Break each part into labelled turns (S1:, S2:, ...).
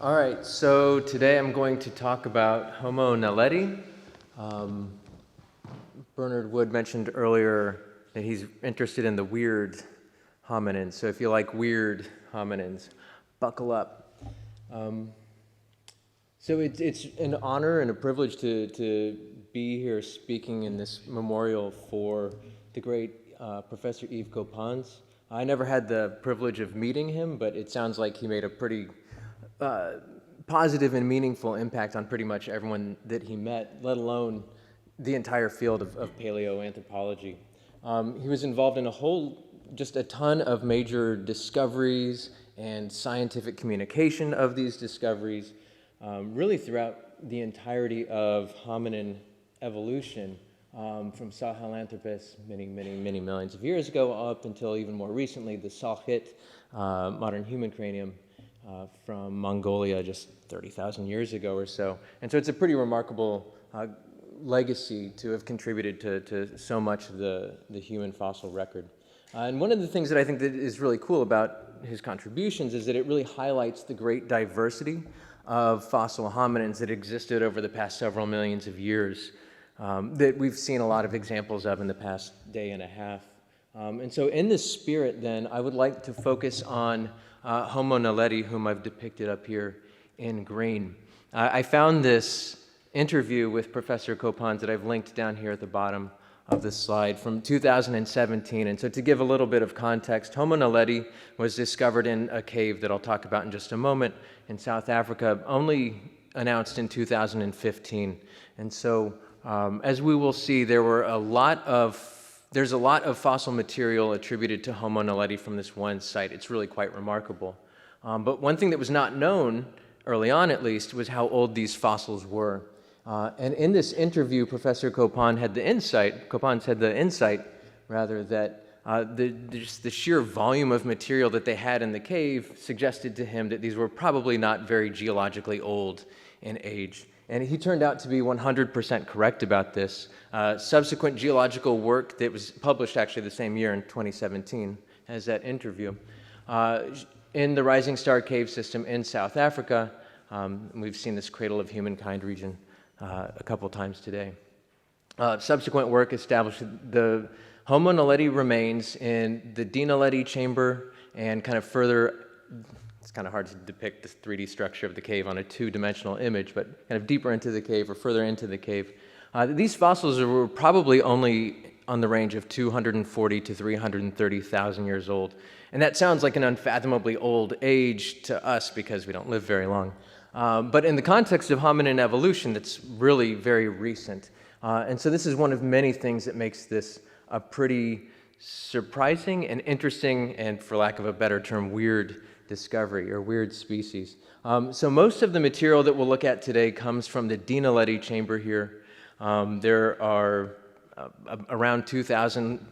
S1: All right, so today I'm going to talk about Homo naledi. Bernard Wood mentioned earlier that he's interested in the weird hominins. So if you like weird hominins, buckle up. So it's an honor and a privilege to be here speaking in this memorial for the great Professor Yves Coppens. I never had the privilege of meeting him, but it sounds like he made a pretty positive and meaningful impact on pretty much everyone that he met, let alone the entire field of paleoanthropology. He was involved in just a ton of major discoveries and scientific communication of these discoveries, really throughout the entirety of hominin evolution, from Sahelanthropus many millions of years ago up until even more recently, the Salhit, modern human cranium, from Mongolia just 30,000 years ago or so. And so it's a pretty remarkable legacy to have contributed to so much of the human fossil record. And one of the things that I think that is really cool about his contributions is that it really highlights the great diversity of fossil hominins that existed over the past several millions of years that we've seen a lot of examples of in the past day and a half. And so in this spirit then, I would like to focus on Homo naledi, whom I've depicted up here in green. I found this interview with Professor Coppens that I've linked down here at the bottom of this slide from 2017. And so to give a little bit of context, Homo naledi was discovered in a cave that I'll talk about in just a moment in South Africa, only announced in 2015. And so as we will see, there's a lot of fossil material attributed to Homo naledi from this one site. It's really quite remarkable. But one thing that was not known, early on at least, was how old these fossils were. And in this interview, Professor Coppens had the insight, that the sheer volume of material that they had in the cave suggested to him that these were probably not very geologically old in age. And he turned out to be 100% correct about this. Subsequent geological work that was published actually the same year in 2017 as that interview, in the Rising Star Cave System in South Africa. We've seen this cradle of humankind region a couple times today. Subsequent work established the Homo naledi remains in the D naledi chamber and kind of further. It's kind of hard to depict the 3D structure of the cave on a two-dimensional image, but kind of deeper into the cave or further into the cave. These fossils were probably only on the range of 240 to 330,000 years old. And that sounds like an unfathomably old age to us because we don't live very long. But in the context of hominin evolution, that's really very recent. And so this is one of many things that makes this a pretty surprising and interesting, and for lack of a better term, weird discovery or weird species. So most of the material that we'll look at today comes from the D naledi chamber here. There are around 2,000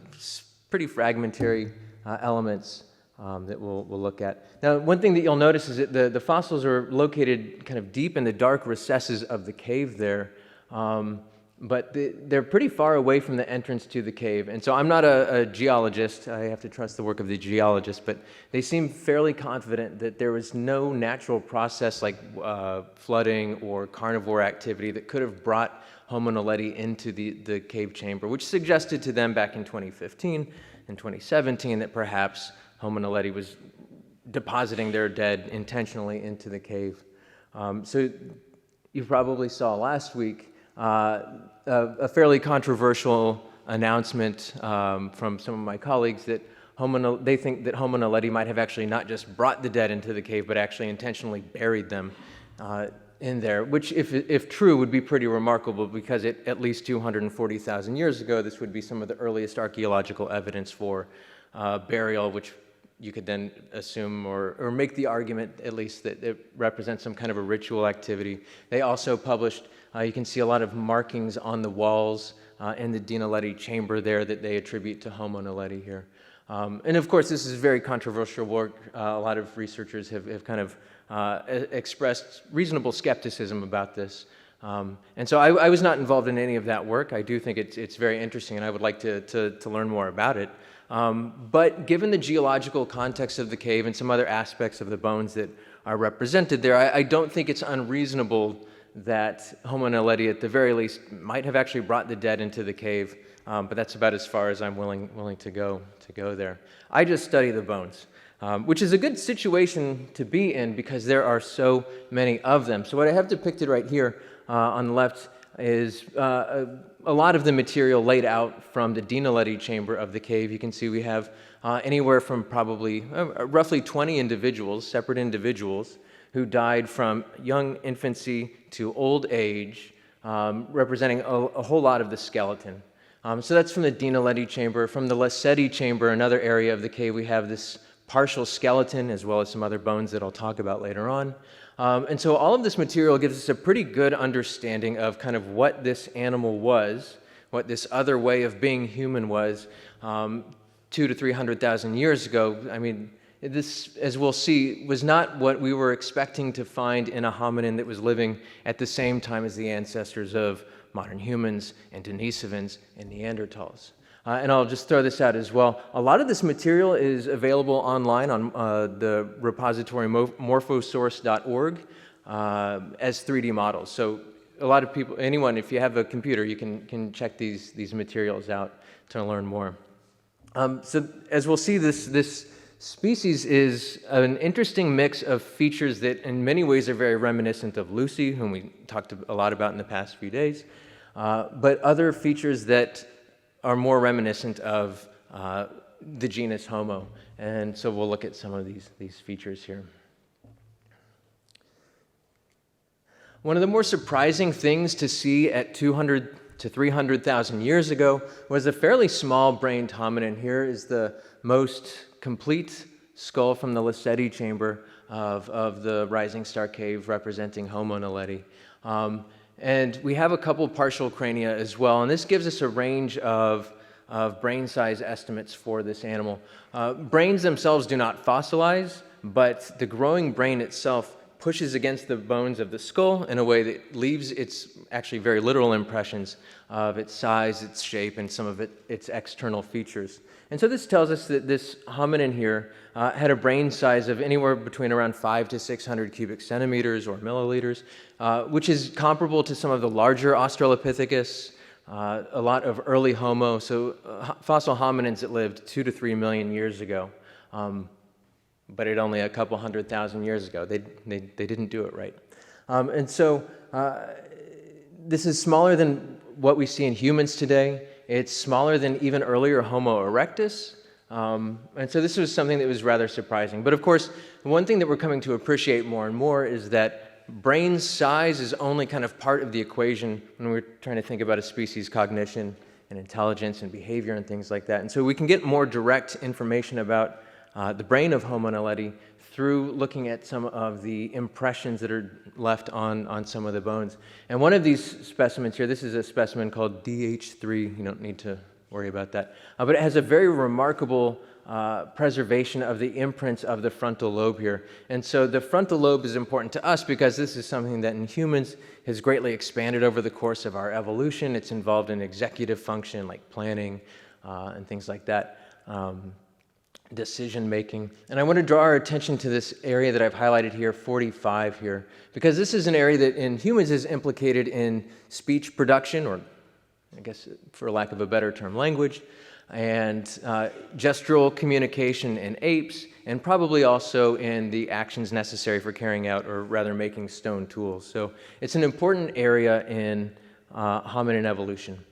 S1: pretty fragmentary elements that we'll look at. Now, one thing that you'll notice is that the fossils are located kind of deep in the dark recesses of the cave there. But they're pretty far away from the entrance to the cave. And so I'm not a geologist. I have to trust the work of the geologist. But they seem fairly confident that there was no natural process like flooding or carnivore activity that could have brought Homo naledi into the cave chamber, which suggested to them back in 2015 and 2017 that perhaps Homo naledi was depositing their dead intentionally into the cave. So you probably saw last week a fairly controversial announcement from some of my colleagues that they think that Homo naledi might have actually not just brought the dead into the cave, but actually intentionally buried them in there, which, if true, would be pretty remarkable because at least 240,000 years ago, this would be some of the earliest archaeological evidence for burial, which you could then assume or make the argument, at least, that it represents some kind of a ritual activity. They also published, you can see a lot of markings on the walls in the D naledi chamber there that they attribute to Homo naledi here. And of course, this is very controversial work. A lot of researchers have kind of expressed reasonable skepticism about this. And so I was not involved in any of that work. I do think it's very interesting, and I would like to learn more about it. But given the geological context of the cave and some other aspects of the bones that are represented there, I don't think it's unreasonable that Homo naledi, at the very least, might have actually brought the dead into the cave, but that's about as far as I'm willing to go there. I just study the bones, which is a good situation to be in because there are so many of them. So what I have depicted right here on the left is a lot of the material laid out from the Naledi chamber of the cave. You can see we have anywhere from probably roughly 20 individuals, separate individuals, who died from young infancy to old age, representing a whole lot of the skeleton. So that's from the Naledi chamber. From the Naledi chamber, another area of the cave, we have this partial skeleton as well as some other bones that I'll talk about later on. And so all of this material gives us a pretty good understanding of kind of what this animal was, what this other way of being human was 200,000 to 300,000 years ago. I mean, this, as we'll see, was not what we were expecting to find in a hominin that was living at the same time as the ancestors of modern humans and Denisovans and Neanderthals. And I'll just throw this out as well. A lot of this material is available online on the repository morphosource.org as 3D models. So a lot of people, anyone, if you have a computer, you can check these materials out to learn more. So as we'll see, this species is an interesting mix of features that in many ways are very reminiscent of Lucy, whom we talked a lot about in the past few days, but other features that are more reminiscent of the genus Homo. And so we'll look at some of these features here. One of the more surprising things to see at 200 to 300,000 years ago was a fairly small-brained hominin. Here is the most complete skull from the Naledi chamber of the Rising Star Cave representing Homo naledi. And we have a couple partial crania as well, and this gives us a range of brain size estimates for this animal. Brains themselves do not fossilize, but the growing brain itself pushes against the bones of the skull in a way that leaves its actually very literal impressions of its size, its shape, and some of its external features. And so this tells us that this hominin here had a brain size of anywhere between around 500 to 600 cubic centimeters or milliliters, which is comparable to some of the larger Australopithecus, a lot of early Homo, so fossil hominins that lived 2 to 3 million years ago, but it only a couple 100,000 years ago. They didn't do it right. And so this is smaller than what we see in humans today. It's smaller than even earlier Homo erectus. And so this was something that was rather surprising. But of course, one thing that we're coming to appreciate more and more is that brain size is only kind of part of the equation when we're trying to think about a species' cognition and intelligence and behavior and things like that. And so we can get more direct information about the brain of Homo naledi through looking at some of the impressions that are left on some of the bones. And one of these specimens here, this is a specimen called DH3. You don't need to worry about that. But it has a very remarkable preservation of the imprints of the frontal lobe here. And so the frontal lobe is important to us because this is something that in humans has greatly expanded over the course of our evolution. It's involved in executive function like planning and things like that. Decision making. And I want to draw our attention to this area that I've highlighted here, 45 here, because this is an area that in humans is implicated in speech production, or I guess for lack of a better term, language, and gestural communication in apes, and probably also in the actions necessary for carrying out, or rather making stone tools. So it's an important area in hominin evolution.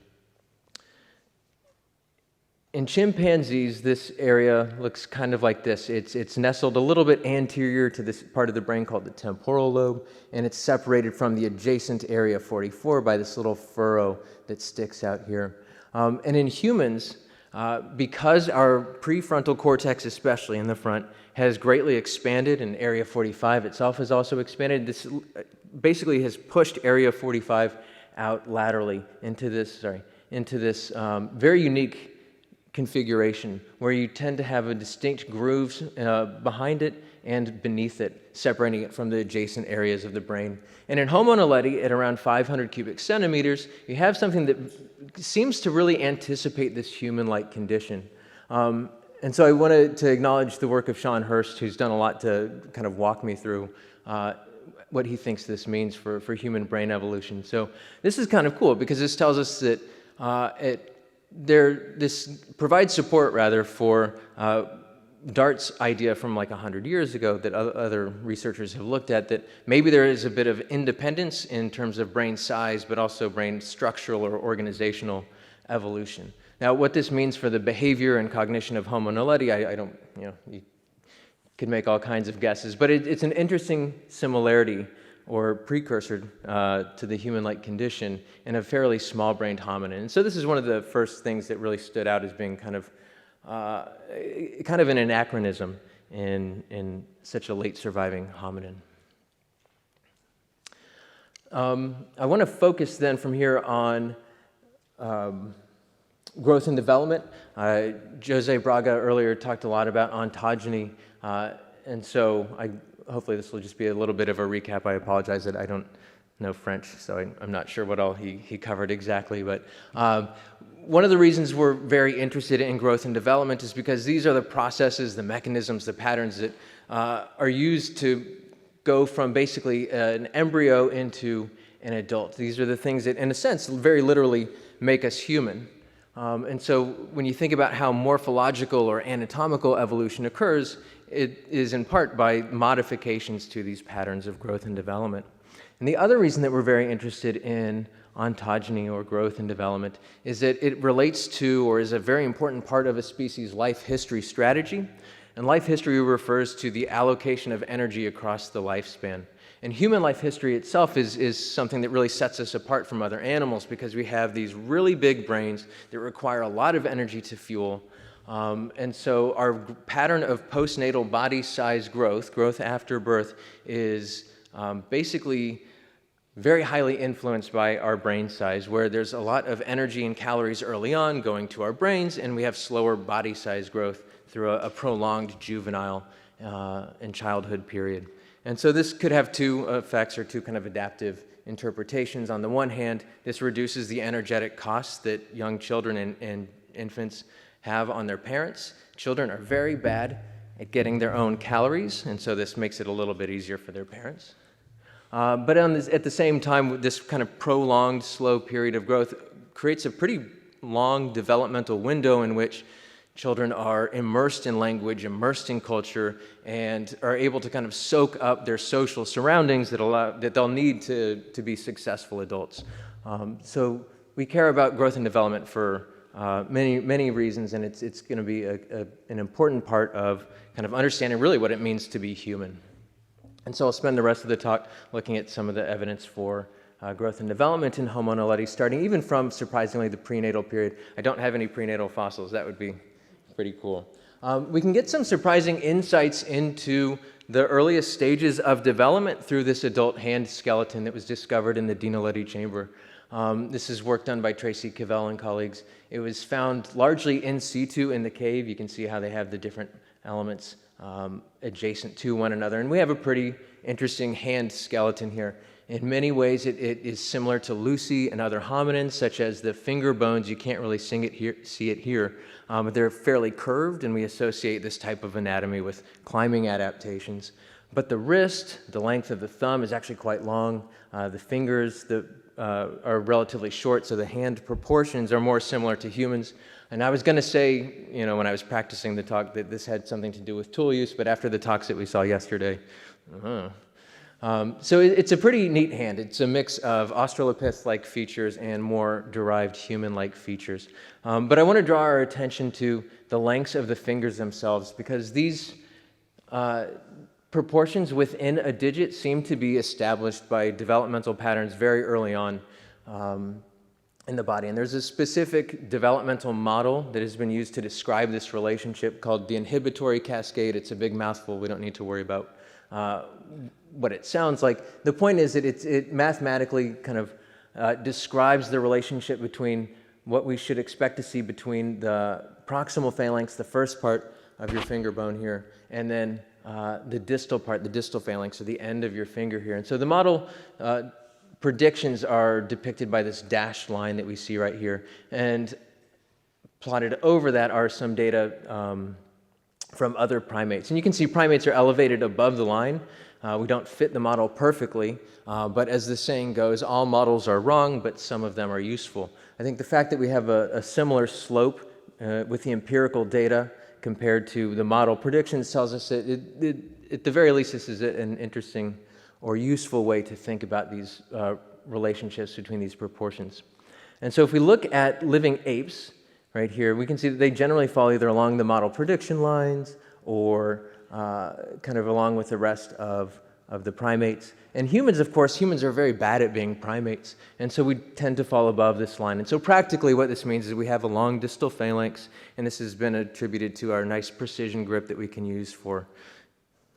S1: In chimpanzees, this area looks kind of like this. It's nestled a little bit anterior to this part of the brain called the temporal lobe, and it's separated from the adjacent area 44 by this little furrow that sticks out here. And in humans, because our prefrontal cortex, especially in the front, has greatly expanded, and area 45 itself has also expanded, this basically has pushed area 45 out laterally into this very unique configuration where you tend to have a distinct grooves behind it and beneath it, separating it from the adjacent areas of the brain. And in Homo naledi, at around 500 cubic centimeters, you have something that seems to really anticipate this human-like condition. And so I wanted to acknowledge the work of Sean Hurst, who's done a lot to kind of walk me through what he thinks this means for human brain evolution. So this is kind of cool because this tells us that this provides support, rather, for Dart's idea from like 100 years ago that other researchers have looked at, that maybe there is a bit of independence in terms of brain size, but also brain structural or organizational evolution. Now, what this means for the behavior and cognition of Homo naledi, I don't, you could make all kinds of guesses, but it's an interesting similarity or precursor to the human-like condition in a fairly small-brained hominin. And so this is one of the first things that really stood out as being kind of an anachronism in such a late surviving hominin. I want to focus then from here on growth and development. Jose Braga earlier talked a lot about ontogeny, and so hopefully this will just be a little bit of a recap. I apologize that I don't know French, so I'm not sure what all he covered exactly, but one of the reasons we're very interested in growth and development is because these are the processes, the mechanisms, the patterns that are used to go from basically an embryo into an adult. These are the things that, in a sense, very literally make us human. And so when you think about how morphological or anatomical evolution occurs, it is in part by modifications to these patterns of growth and development. And the other reason that we're very interested in ontogeny or growth and development is that it relates to, or is a very important part of a species' life history strategy. And life history refers to the allocation of energy across the lifespan. And human life history itself is something that really sets us apart from other animals because we have these really big brains that require a lot of energy to fuel. And so our pattern of postnatal body size growth after birth, is basically very highly influenced by our brain size, where there's a lot of energy and calories early on going to our brains, and we have slower body size growth through a prolonged juvenile and childhood period. And so this could have two effects, or two kind of adaptive interpretations. On the one hand, this reduces the energetic costs that young children and infants have on their parents. Children are very bad at getting their own calories, and so this makes it a little bit easier for their parents. But at the same time, this kind of prolonged, slow period of growth creates a pretty long developmental window in which children are immersed in language, immersed in culture, and are able to kind of soak up their social surroundings that they'll need to be successful adults. So we care about growth and development for many reasons, and it's going to be an important part of kind of understanding really what it means to be human. And so I'll spend the rest of the talk looking at some of the evidence for growth and development in Homo naledi, starting even from, surprisingly, the prenatal period. I don't have any prenatal fossils. That would be pretty cool. We can get some surprising insights into the earliest stages of development through this adult hand skeleton that was discovered in the Naledi chamber. This is work done by Tracy Cavell and colleagues. It was found largely in situ in the cave. You can see how they have the different elements adjacent to one another. And we have a pretty interesting hand skeleton here. In many ways, it is similar to Lucy and other hominins, such as the finger bones. You can't really see it here. They're fairly curved, and we associate this type of anatomy with climbing adaptations. But the wrist, the length of the thumb, is actually quite long. The fingers are relatively short, so the hand proportions are more similar to humans. And I was going to say, when I was practicing the talk, that this had something to do with tool use, but after the talks that we saw yesterday, so it's a pretty neat hand. It's a mix of Australopith-like features and more derived human-like features. But I want to draw our attention to the lengths of the fingers themselves, because these proportions within a digit seem to be established by developmental patterns very early on in the body. And there's a specific developmental model that has been used to describe this relationship called the inhibitory cascade. It's a big mouthful. We don't need to worry about what it sounds like. The point is that it mathematically kind of describes the relationship between what we should expect to see between the proximal phalanx, the first part of your finger bone here, and then the distal part, the distal phalanx, or the end of your finger here. And so the model predictions are depicted by this dashed line that we see right here. And plotted over that are some data from other primates. And you can see primates are elevated above the line. We don't fit the model perfectly, but as the saying goes, all models are wrong, but some of them are useful. I think the fact that we have a similar slope with the empirical data compared to the model predictions tells us that at the very least this is an interesting or useful way to think about these relationships between these proportions. And so if we look at living apes right here, we can see that they generally fall either along the model prediction lines or kind of along with the rest of the primates. And humans, of course, humans are very bad at being primates, and so we tend to fall above this line. And so practically what this means is we have a long distal phalanx, and this has been attributed to our nice precision grip that we can use for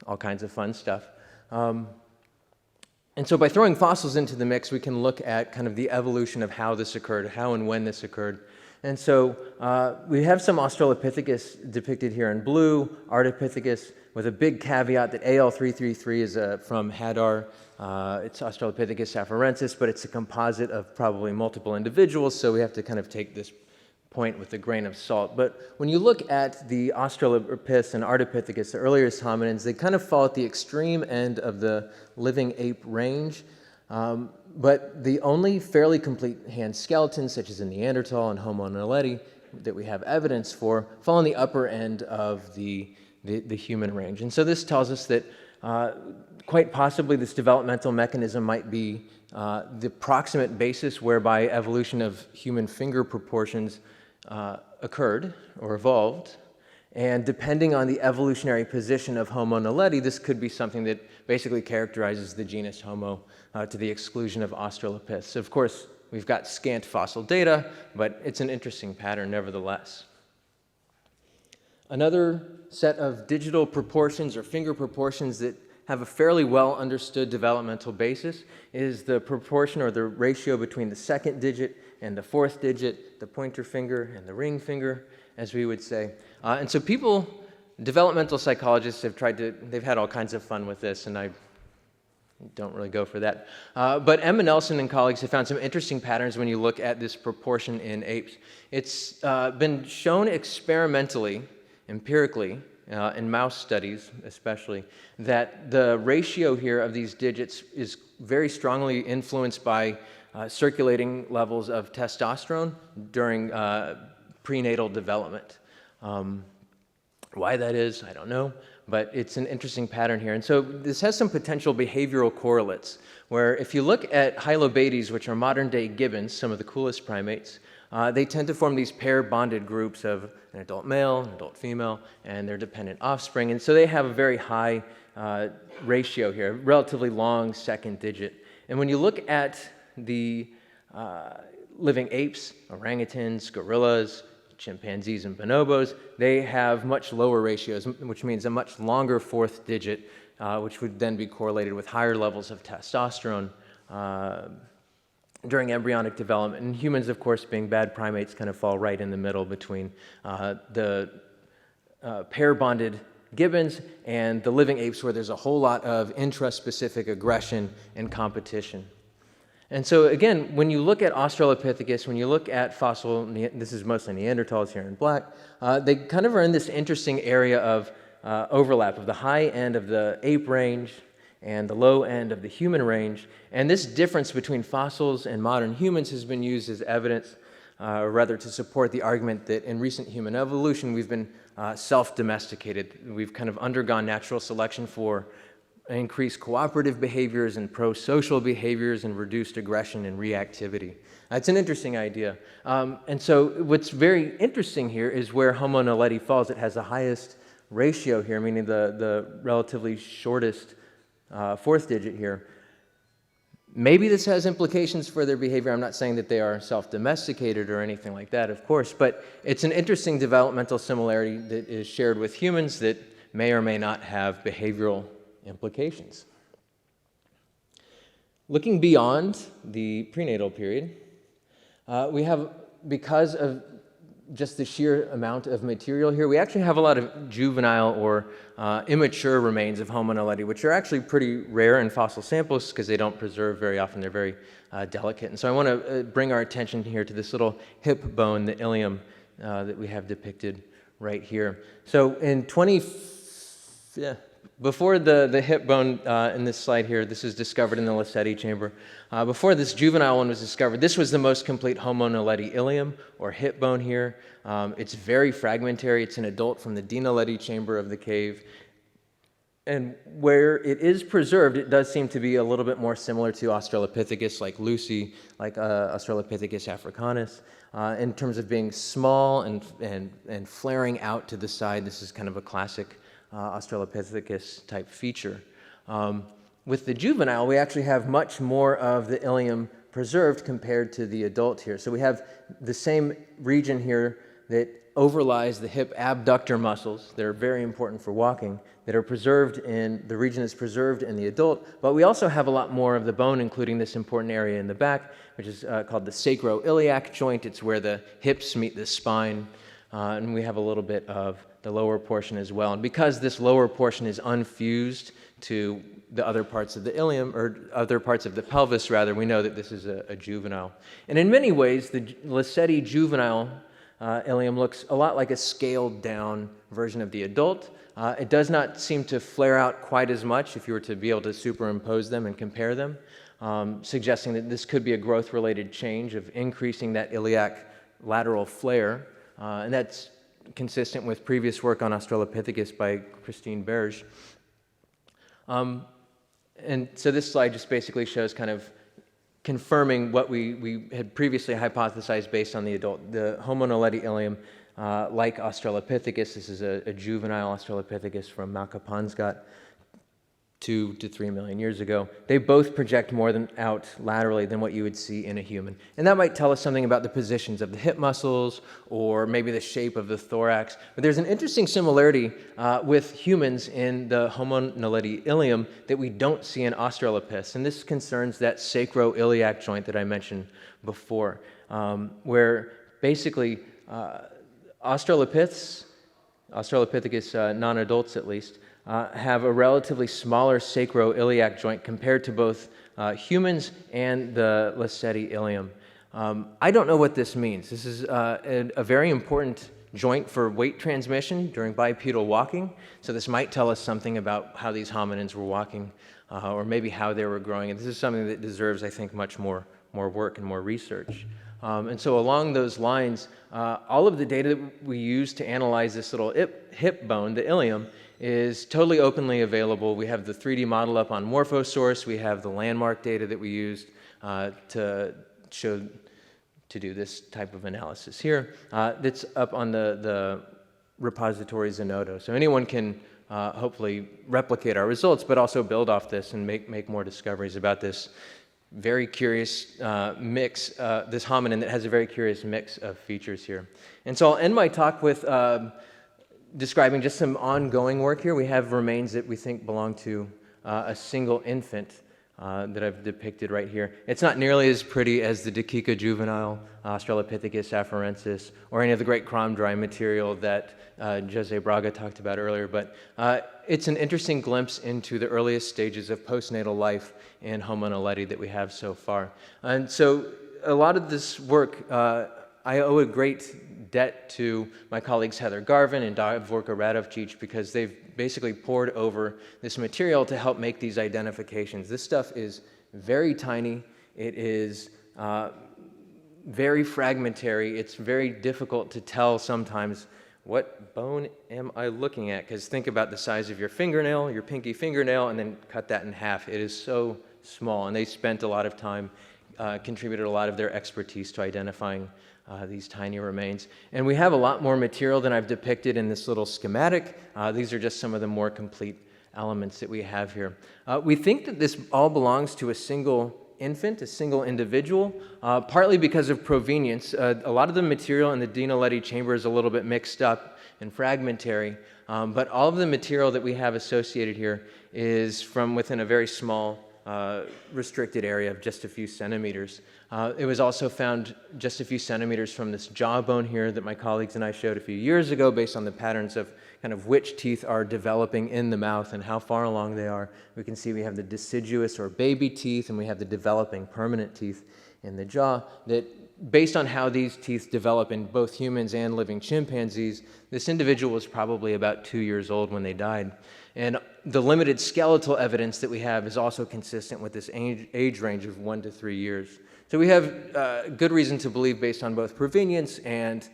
S1: all kinds of fun stuff. And so by throwing fossils into the mix, we can look at kind of the evolution of how this occurred, how and when this occurred. And so we have some Australopithecus depicted here in blue, Ardipithecus, with a big caveat that AL333 is from Hadar. It's Australopithecus afarensis, but it's a composite of probably multiple individuals, so we have to kind of take this point with a grain of salt. But when you look at the Australopithecus and Ardipithecus, the earliest hominins, they kind of fall at the extreme end of the living ape range. But the only fairly complete hand skeletons, such as a Neanderthal and Homo naledi, that we have evidence for, fall on the upper end of the human range. And so this tells us that quite possibly this developmental mechanism might be the proximate basis whereby evolution of human finger proportions occurred or evolved. And depending on the evolutionary position of Homo naledi, this could be something that basically characterizes the genus Homo to the exclusion of Australopiths. Of course, we've got scant fossil data, but it's an interesting pattern nevertheless. Another set of digital proportions or finger proportions that have a fairly well understood developmental basis is the proportion or the ratio between the second digit and the fourth digit, the pointer finger and the ring finger, as we would say. And so developmental psychologists they've had all kinds of fun with this, and I don't really go for that. But Emma Nelson and colleagues have found some interesting patterns when you look at this proportion in apes. It's been shown experimentally, empirically, in mouse studies especially, that the ratio here of these digits is very strongly influenced by circulating levels of testosterone during prenatal development. Why that is, I don't know, but it's an interesting pattern here. And so this has some potential behavioral correlates, where if you look at Hylobates, which are modern-day gibbons, some of the coolest primates, they tend to form these pair-bonded groups of an adult male, an adult female, and their dependent offspring. And so they have a very high ratio here, relatively long second digit. And when you look at the living apes, orangutans, gorillas, chimpanzees, and bonobos, they have much lower ratios, which means a much longer fourth digit, which would then be correlated with higher levels of testosterone during embryonic development. And humans, of course, being bad primates, kind of fall right in the middle between the pair-bonded gibbons and the living apes, where there's a whole lot of intraspecific aggression and competition. And so again, when you look at Australopithecus, when you look at fossil, this is mostly Neanderthals here in black, they kind of are in this interesting area of overlap of the high end of the ape range and the low end of the human range. And this difference between fossils and modern humans has been used as evidence, or rather to support the argument that in recent human evolution, we've been self-domesticated. We've kind of undergone natural selection for increased cooperative behaviors and pro-social behaviors and reduced aggression and reactivity. It's an interesting idea. And so what's very interesting here is where Homo naledi falls. It has the highest ratio here, meaning the relatively shortest fourth digit here. Maybe this has implications for their behavior. I'm not saying that they are self-domesticated or anything like that, of course, but it's an interesting developmental similarity that is shared with humans that may or may not have behavioral implications. Looking beyond the prenatal period, we have, because of just the sheer amount of material here, we actually have a lot of juvenile or immature remains of Homo naledi, which are actually pretty rare in fossil samples because they don't preserve very often. They're very delicate. And so I want to bring our attention here to this little hip bone, the ilium that we have depicted right here. So before the hip bone in this slide here, this is discovered in the Naledi chamber. Before this juvenile one was discovered, this was the most complete Homo naledi ilium, or hip bone here. It's very fragmentary. It's an adult from the Naledi chamber of the cave. And where it is preserved, it does seem to be a little bit more similar to Australopithecus, like Lucy, like Australopithecus africanus. In terms of being small and flaring out to the side, this is kind of a classic Australopithecus type feature. With the juvenile, we actually have much more of the ilium preserved compared to the adult here. So we have the same region here that overlies the hip abductor muscles that are very important for walking, that are preserved in, the region is preserved in the adult, but we also have a lot more of the bone, including this important area in the back, which is called the sacroiliac joint. It's where the hips meet the spine, and we have a little bit of the lower portion as well. And because this lower portion is unfused to the other parts of the ilium, or other parts of the pelvis rather, we know that this is a juvenile. And in many ways, the Naledi juvenile ilium looks a lot like a scaled down version of the adult. It does not seem to flare out quite as much if you were to be able to superimpose them and compare them, suggesting that this could be a growth-related change of increasing that iliac lateral flare, and that's consistent with previous work on Australopithecus by Christine Berge. And so this slide just basically shows kind of confirming what we had previously hypothesized based on the adult. The Homo naledi ilium, like Australopithecus, this is a juvenile Australopithecus from Malkapansgat 2 to 3 million years ago. They both project more out laterally than what you would see in a human. And that might tell us something about the positions of the hip muscles or maybe the shape of the thorax. But there's an interesting similarity with humans in the Homo naledi ilium that we don't see in Australopiths. And this concerns that sacroiliac joint that I mentioned before, where basically Australopithecus non-adults at least, have a relatively smaller sacroiliac joint compared to both humans and the Naledi ilium. I don't know what this means. This is a very important joint for weight transmission during bipedal walking, so this might tell us something about how these hominins were walking, or maybe how they were growing. And this is something that deserves, I think, much more work and more research. And so along those lines, all of the data that we use to analyze this little hip bone, the ilium, is totally openly available. We have the 3D model up on Morphosource. We have the landmark data that we used to do this type of analysis here. That's up on the repository Zenodo. So anyone can hopefully replicate our results, but also build off this and make more discoveries about this very curious mix, this hominin that has a very curious mix of features here. And so I'll end my talk with describing just some ongoing work here. We have remains that we think belong to a single infant that I've depicted right here. It's not nearly as pretty as the Dakika juvenile, Australopithecus afarensis, or any of the great cromdry material that Jose Braga talked about earlier, but it's an interesting glimpse into the earliest stages of postnatal life in Homo naledi that we have so far. And so a lot of this work, I owe a great debt to my colleagues Heather Garvin and Davorka Radovcic, because they've basically poured over this material to help make these identifications. This stuff is very tiny. It is very fragmentary. It's very difficult to tell sometimes what bone am I looking at, because think about the size of your fingernail, your pinky fingernail, and then cut that in half. It is so small, and they spent a lot of time, contributed a lot of their expertise to identifying these tiny remains. And we have a lot more material than I've depicted in this little schematic. These are just some of the more complete elements that we have here. We think that this all belongs to a single infant, a single individual, partly because of provenience. A lot of the material in the Naledi chamber is a little bit mixed up and fragmentary, but all of the material that we have associated here is from within a very small restricted area of just a few centimeters. It was also found just a few centimeters from this jawbone here that my colleagues and I showed a few years ago based on the patterns of kind of which teeth are developing in the mouth and how far along they are. We can see we have the deciduous or baby teeth, and we have the developing permanent teeth in the jaw that based on how these teeth develop in both humans and living chimpanzees, this individual was probably about 2 years old when they died. And the limited skeletal evidence that we have is also consistent with this age range of 1 to 3 years. So we have good reason to believe, based on both provenience and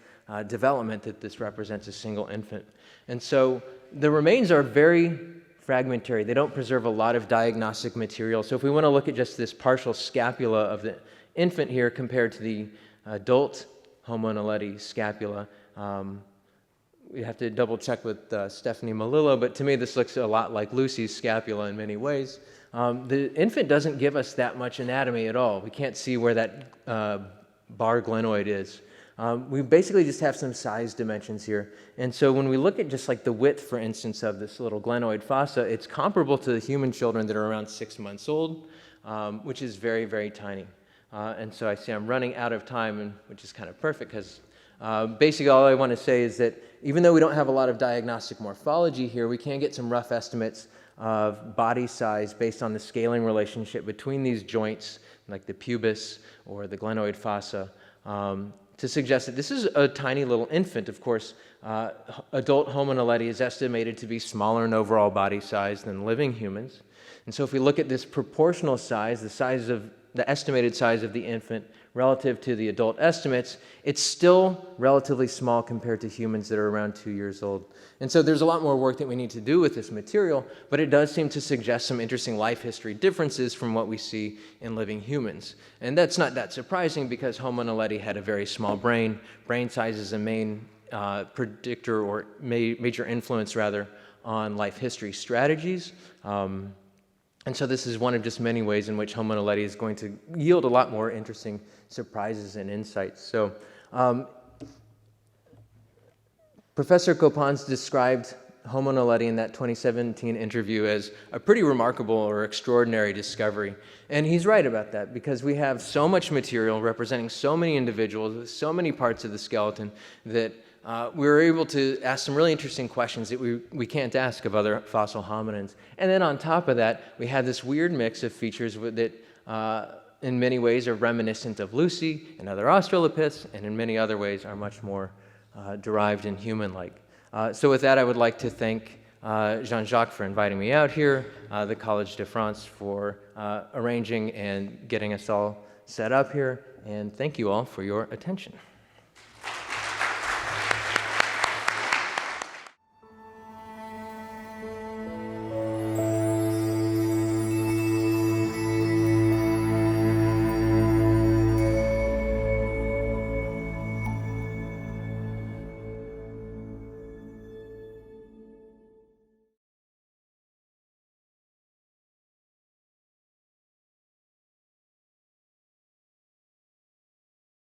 S1: development, that this represents a single infant. And so the remains are very fragmentary. They don't preserve a lot of diagnostic material. So if we want to look at just this partial scapula of the infant here compared to the adult Homo naledi scapula, we have to double check with Stephanie Malillo, but to me this looks a lot like Lucy's scapula in many ways. The infant doesn't give us that much anatomy at all. We can't see where that bar glenoid is. We basically just have some size dimensions here. And so when we look at just like the width, for instance, of this little glenoid fossa, it's comparable to the human children that are around 6 months old, which is very, very tiny. And so I see I'm running out of time, which is kind of perfect, because basically all I want to say is that even though we don't have a lot of diagnostic morphology here, we can get some rough estimates of body size based on the scaling relationship between these joints, like the pubis or the glenoid fossa, to suggest that this is a tiny little infant. Of course, adult Homo naledi is estimated to be smaller in overall body size than living humans. And so if we look at this proportional size, the estimated size of the infant relative to the adult estimates, it's still relatively small compared to humans that are around 2 years old. And so there's a lot more work that we need to do with this material, but it does seem to suggest some interesting life history differences from what we see in living humans. And that's not that surprising, because Homo naledi had a very small brain. Brain size is a main predictor, or major influence rather, on life history strategies. And so this is one of just many ways in which Homo naledi is going to yield a lot more interesting surprises and insights. So Professor Copans described Homo naledi in that 2017 interview as a pretty remarkable or extraordinary discovery. And he's right about that, because we have so much material representing so many individuals with so many parts of the skeleton that we were able to ask some really interesting questions that we can't ask of other fossil hominins. And then on top of that, we had this weird mix of features that in many ways are reminiscent of Lucy and other Australopiths, and in many other ways are much more derived and human-like. So with that, I would like to thank Jean-Jacques for inviting me out here, the Collège de France for arranging and getting us all set up here, and thank you all for your attention.